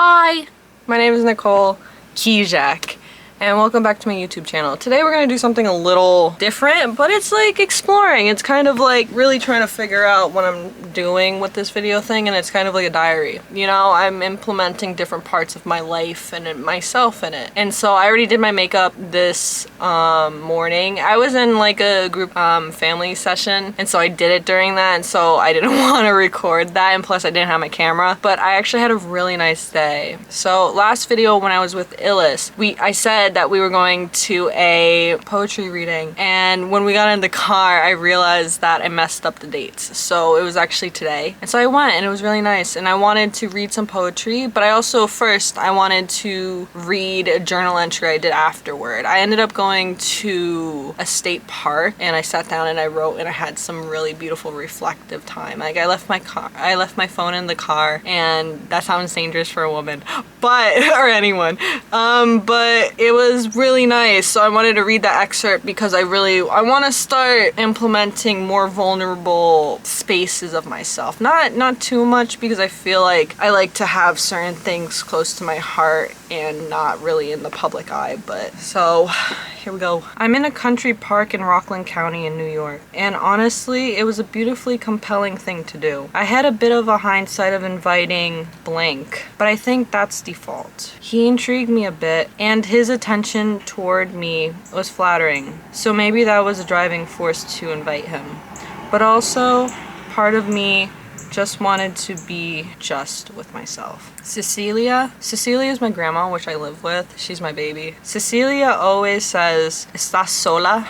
Hi, my name is Nicole Kijak, and welcome back to my YouTube channel. Today we're gonna do something a little different, but it's like exploring. It's kind of like really trying to figure out what I'm doing with this video thing, and it's kind of like a diary. You know, I'm implementing different parts of my life and myself in it. And so I already did my makeup this morning. I was in like a group family session, and so I did it during that, and so I didn't want to record that, and plus I didn't have my camera, but I actually had a really nice day. So last video when I was with Illis, I said that we were going to a poetry reading, and when we got in the car I realized that I messed up the dates, so it was actually today. And so I went, and it was really nice, and I wanted to read some poetry, but I also first I wanted to read a journal entry I did afterward. I ended up going to a state park, and I sat down and I wrote, and I had some really beautiful reflective time. Like I left my phone in the car, and that sounds dangerous for a woman, but or anyone, but it was really nice. So I wanted to read that excerpt because I want to start implementing more vulnerable spaces of myself. Not too much, because I feel like I like to have certain things close to my heart and not really in the public eye. But so here we go. I'm in a country park in Rockland County in New York, and honestly it was a beautifully compelling thing to do. I had a bit of a hindsight of inviting blank, but I think that's default. He intrigued me a bit, and his attention toward me was flattering, so maybe that was a driving force to invite him. But also, part of me just wanted to be just with myself. Cecilia is my grandma, which I live with. She's my baby. Cecilia always says, "Estás sola?"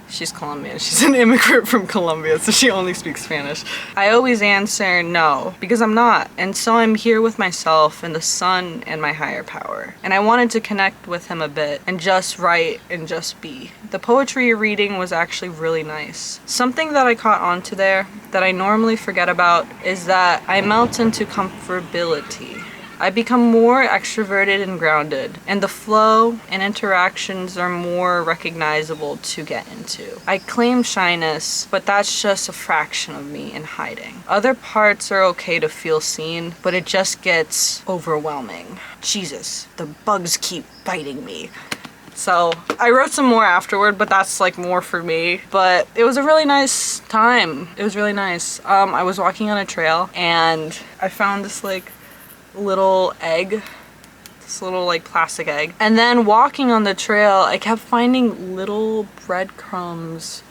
She's Colombian. She's an immigrant from Colombia, so she only speaks Spanish. I always answer no, because I'm not. And so I'm here with myself and the sun and my higher power. And I wanted to connect with him a bit and just write and just be. The poetry reading was actually really nice. Something that I caught on to there that I normally forget about is that I melt into comfortability. I become more extroverted and grounded, and the flow and interactions are more recognizable to get into. I claim shyness, but that's just a fraction of me in hiding. Other parts are okay to feel seen, but it just gets overwhelming. Jesus, the bugs keep biting me. So I wrote some more afterward, but that's like more for me. But it was a really nice time. It was really nice. I was walking on a trail, and I found this like little egg, this little like plastic egg, and then walking on the trail I kept finding little breadcrumbs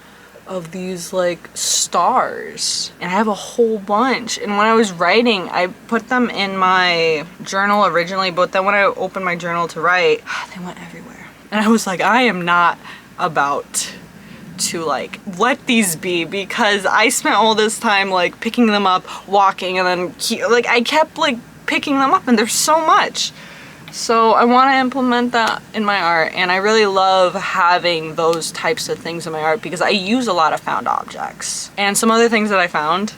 of these like stars, and I have a whole bunch. And when I was writing, I put them in my journal originally, but then when I opened my journal to write, they went everywhere, and I was like, I am not about to like let these be, because I spent all this time like picking them up, walking, and then like I kept like picking them up, and there's so much. So I want to implement that in my art, and I really love having those types of things in my art because I use a lot of found objects. And some other things that I found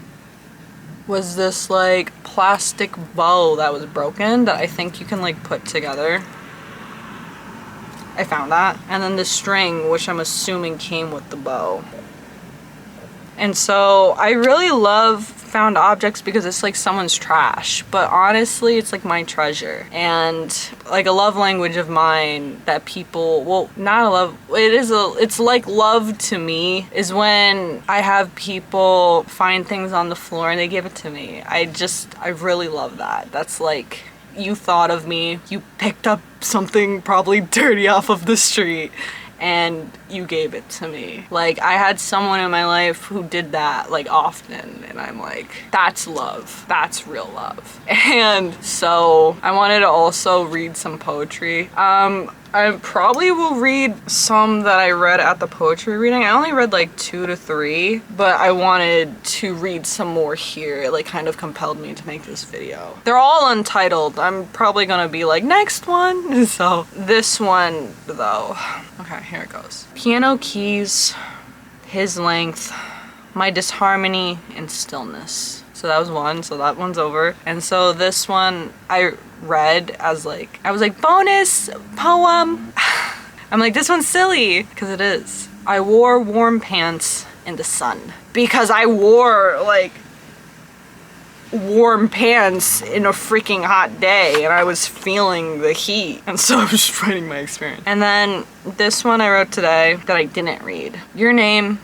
was this like plastic bow that was broken that I think you can like put together. I found that. And then the string, which I'm assuming came with the bow. And so I really love found objects because it's like someone's trash, but honestly it's like my treasure. And like a love language of mine that people, well, not a love, it's like love to me is when I have people find things on the floor and they give it to me. I really love that. That's like, you thought of me, you picked up something probably dirty off of the street, and you gave it to me. Like, I had someone in my life who did that like often, and I'm like, that's love. That's real love. And so I wanted to also read some poetry. I probably will read some that I read at the poetry reading. I only read like 2 to 3, but I wanted to read some more here. It like kind of compelled me to make this video. They're all untitled. I'm probably gonna be like, next one. So this one though, okay, here it goes. Piano keys, his length, my disharmony and stillness. So that was one, so that one's over. And so this one I read as like, I was like, bonus poem. I'm like, this one's silly, because it is. I wore warm pants in the sun because I wore like warm pants in a freaking hot day, and I was feeling the heat, and so I was just writing my experience. And then this one I wrote today that I didn't read. Your name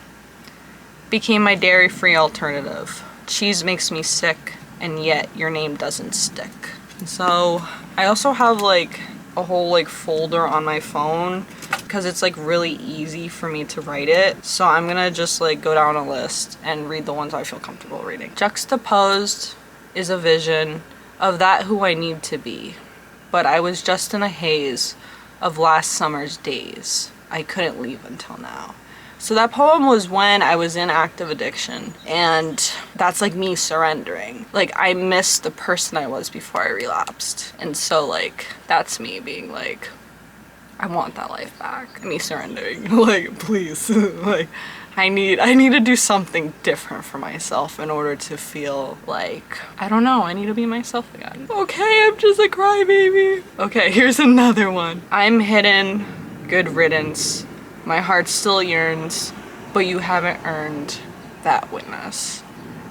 became my dairy-free alternative. Cheese makes me sick, and yet your name doesn't stick. And so I also have like a whole like folder on my phone because it's like really easy for me to write it. So I'm gonna just like go down a list and read the ones I feel comfortable reading. Juxtaposed is a vision of that who I need to be, but I was just in a haze of last summer's days. I couldn't leave until now. So that poem was when I was in active addiction, and that's like me surrendering. Like, I missed the person I was before I relapsed. And so like, that's me being like, I want that life back. Me surrendering, like, please, like, I need to do something different for myself in order to feel like, I don't know, I need to be myself again. Okay, I'm just a crybaby. Okay, here's another one. I'm hidden, good riddance. My heart still yearns, but you haven't earned that witness.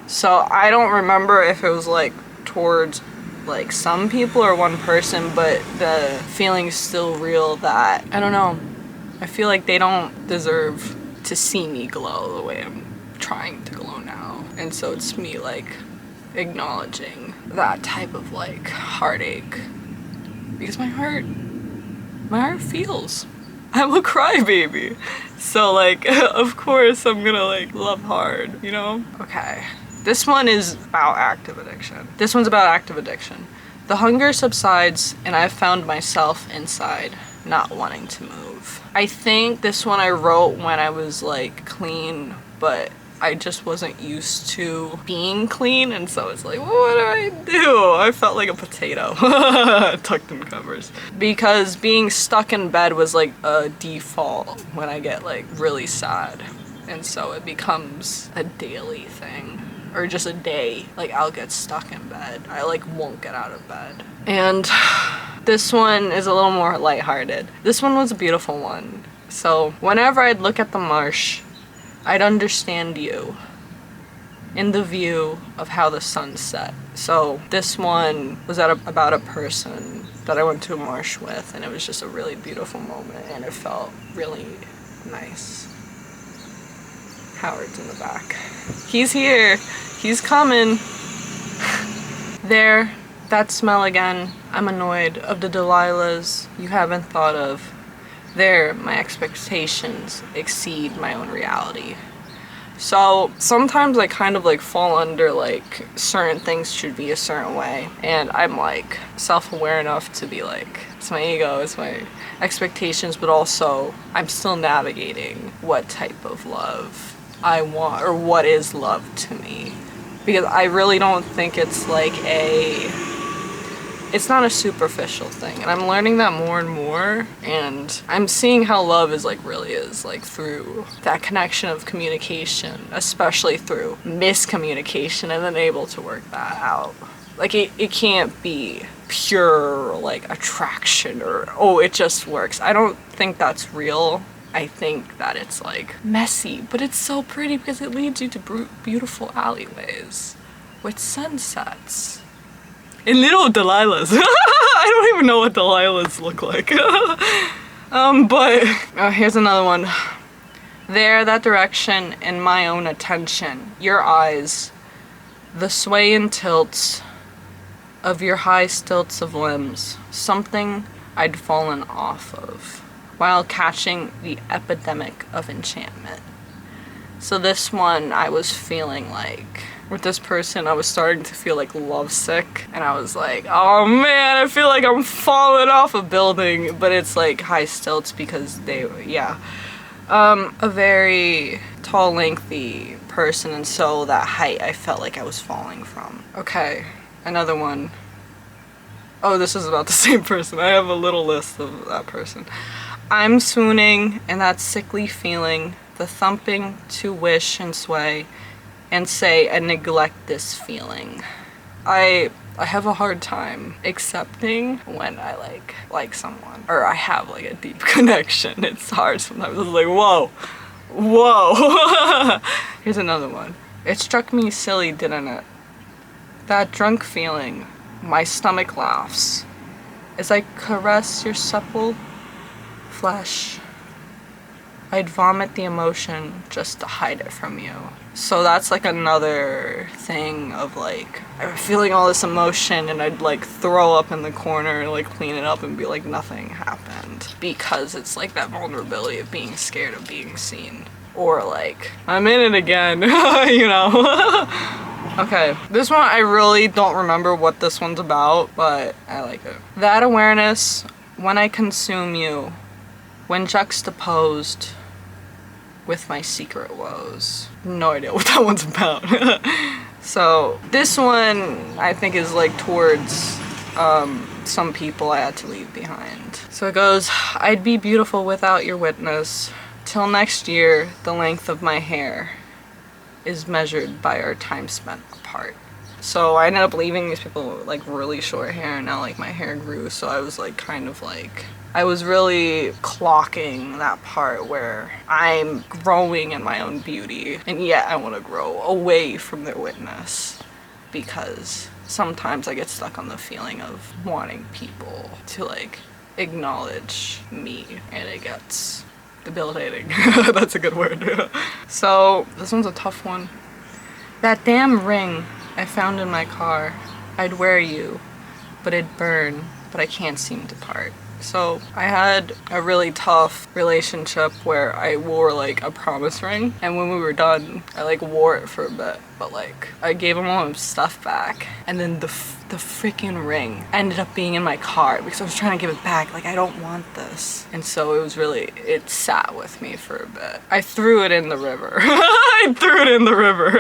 So I don't remember if it was like towards like some people or one person, but the feeling's still real that, I don't know, I feel like they don't deserve to see me glow the way I'm trying to glow now. And so it's me like acknowledging that type of like heartache, because my heart feels. I'm a crybaby. So like, of course I'm gonna like love hard, you know? Okay. This one is about active addiction. This one's about active addiction. The hunger subsides and I've found myself inside, not wanting to move. I think this one I wrote when I was like clean, but I just wasn't used to being clean, and so it's like, what do I do? I felt like a potato tucked in covers. Because being stuck in bed was like a default when I get like really sad. And so it becomes a daily thing. Or just a day, like I'll get stuck in bed. I like won't get out of bed. And this one is a little more lighthearted. This one was a beautiful one. So whenever I'd look at the marsh, I'd understand you in the view of how the sun set. So this one was about a person that I went to a marsh with, and it was just a really beautiful moment, and it felt really nice. Howard's in the back. He's here. He's coming. There, that smell again. I'm annoyed of the Delilahs you haven't thought of. There, my expectations exceed my own reality. So sometimes I kind of like fall under like certain things should be a certain way, and I'm like self-aware enough to be like, it's my ego, it's my expectations, but also I'm still navigating what type of love I want, or what is love to me, because I really don't think it's like it's not a superficial thing, and I'm learning that more and more, and I'm seeing how love is like really is like through that connection of communication, especially through miscommunication, and then able to work that out. Like it can't be pure like attraction or oh it just works. I don't think that's real. I think that it's like messy, but it's so pretty because it leads you to beautiful alleyways with sunsets. And little Delilahs. I don't even know what Delilahs look like. But here's another one. There, that direction, and my own attention. Your eyes, the sway and tilts of your high stilts of limbs. Something I'd fallen off of while catching the epidemic of enchantment. So this one, I was feeling like, with this person, I was starting to feel like lovesick, and I was like, oh man, I feel like I'm falling off a building, but it's like high stilts because a very tall, lengthy person, and so that height I felt like I was falling from. Okay, another one. Oh, this is about the same person. I have a little list of that person. I'm swooning in that sickly feeling, the thumping to wish and sway, and say and neglect this feeling. I have a hard time accepting when I like someone, or I have like a deep connection. It's hard sometimes. It's like, whoa. Here's another one. It struck me silly, didn't it? That drunk feeling, my stomach laughs as I caress your supple flesh. I'd vomit the emotion just to hide it from you. So that's like another thing of like, I'm feeling all this emotion and I'd like throw up in the corner and like clean it up and be like nothing happened. Because it's like that vulnerability of being scared of being seen. Or like, I'm in it again, you know? Okay, this one I really don't remember what this one's about, but I like it. That awareness, when I consume you, when juxtaposed with my secret woes. No idea what that one's about. So this one I think is like towards some people I had to leave behind. So it goes, I'd be beautiful without your witness. Till next year, the length of my hair is measured by our time spent apart. So I ended up leaving these people with like really short hair, and now like my hair grew, so I was like kind of like, I was really clocking that part where I'm growing in my own beauty, and yet I want to grow away from their witness, because sometimes I get stuck on the feeling of wanting people to like acknowledge me, and it gets debilitating. That's a good word. So this one's a tough one. That damn ring I found in my car, I'd wear you, but it'd burn, but I can't seem to part. So I had a really tough relationship where I wore like a promise ring, and when we were done I like wore it for a bit, but like I gave him all his stuff back, and then the freaking ring ended up being in my car because I was trying to give it back, like I don't want this. And so it was really, it sat with me for a bit. I threw it in the river. I threw it in the river.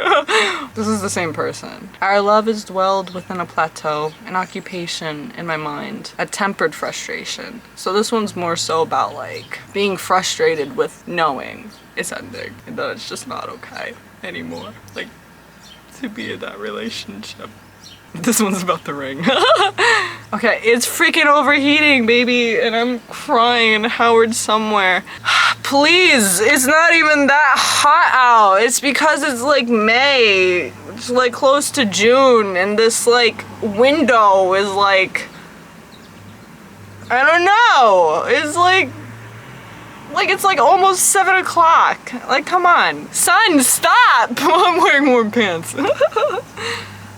This is the same person. Our love is dwelled within a plateau, an occupation in my mind, a tempered frustration. So this one's more so about like being frustrated with knowing it's ending and that it's just not okay anymore, like to be in that relationship. This one's about the ring. Okay, it's freaking overheating, baby, and I'm crying in Howard somewhere. Please, it's not even that hot out. It's because it's like May. It's like close to June, and this like window is like, I don't know. It's like it's like almost 7 o'clock. Like, come on. Sun, stop! I'm wearing warm pants.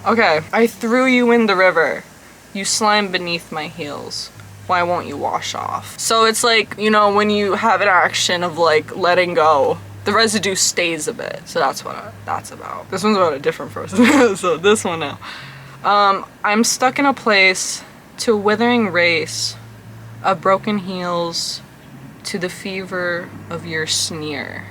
Okay, I threw you in the river. You slime beneath my heels. Why won't you wash off? So it's like, you know, when you have an action of like letting go, the residue stays a bit. So that's what that's about. This one's about a different person. So this one now. I'm stuck in a place to a withering race of broken heels to the fever of your sneer.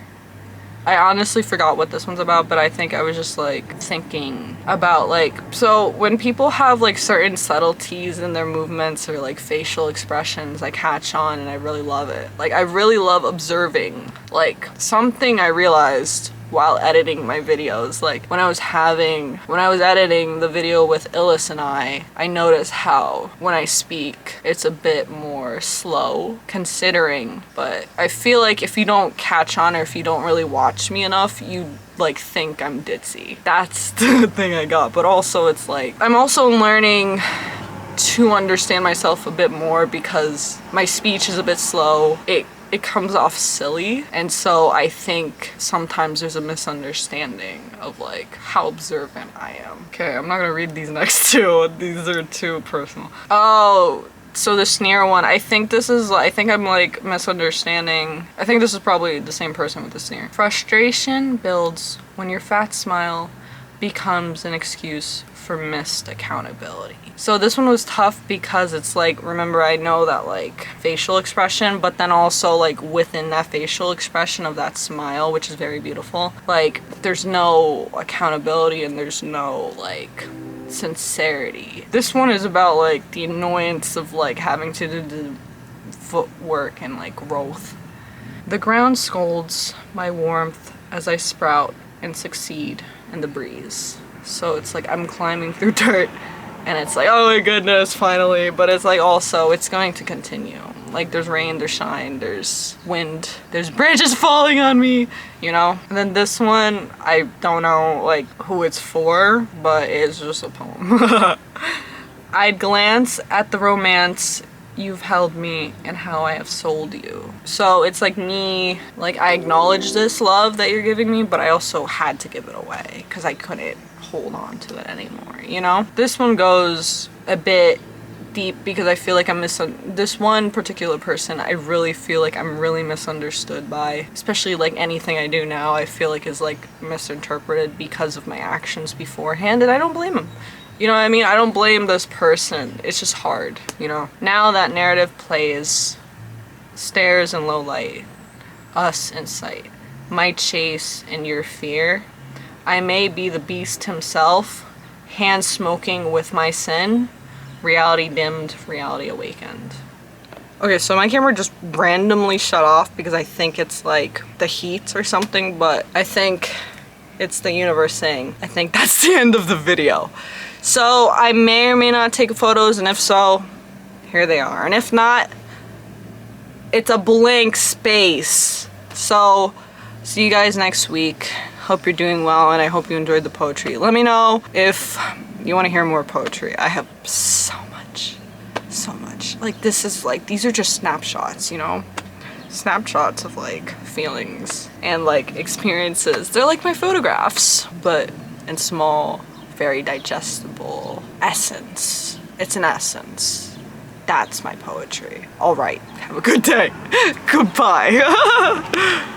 I honestly forgot what this one's about, but I think I was just like thinking about like, so when people have like certain subtleties in their movements or like facial expressions, I catch on and I really love it. Like I really love observing. Like something I realized while editing my videos, like when I was editing the video with Illis and I noticed how when I speak it's a bit more slow considering, but I feel like if you don't catch on or if you don't really watch me enough, you like think I'm ditzy. That's the thing I got. But also it's like I'm also learning to understand myself a bit more because my speech is a bit slow. It comes off silly, and so I think sometimes there's a misunderstanding of like how observant I am. Okay, I'm not gonna read these next two. These are too personal. Oh, so the sneer one, I think I'm like misunderstanding. I think this is probably the same person with the sneer. Frustration builds when your fat smile becomes an excuse for missed accountability. So this one was tough because it's like, remember I know that like facial expression, but then also like within that facial expression of that smile, which is very beautiful, like there's no accountability and there's no like sincerity. This one is about like the annoyance of like having to do the footwork and like growth. The ground scolds my warmth as I sprout and succeed in the breeze. So it's like I'm climbing through dirt and it's like, oh my goodness, finally, but it's like also it's going to continue. Like there's rain, there's shine, there's wind, there's branches falling on me, you know? And then this one, I don't know like who it's for, but it's just a poem. I'd glance at the romance you've held me and how I have sold you. So it's like me, like I acknowledge this love that you're giving me, but I also had to give it away because I couldn't hold on to it anymore, you know? This one goes a bit deep because I feel like this one particular person I really feel like I'm really misunderstood by, especially like anything I do now I feel like is like misinterpreted because of my actions beforehand, and I don't blame him. You know what I mean? I don't blame this person. It's just hard, you know? Now that narrative plays, stairs in low light, us in sight, my chase and your fear. I may be the beast himself, hand smoking with my sin, reality dimmed, reality awakened. Okay, so my camera just randomly shut off because I think it's like the heat or something, but I think it's the universe saying, I think that's the end of the video. So I may or may not take photos, and if so, here they are. And if not, it's a blank space. So see you guys next week. Hope you're doing well, and I hope you enjoyed the poetry. Let me know if you want to hear more poetry. I have so much. Like this is like, these are just snapshots, you know? Snapshots of like feelings and like experiences. They're like my photographs, but in small, very digestible essence. It's an essence. That's my poetry. All right, have a good day. Goodbye.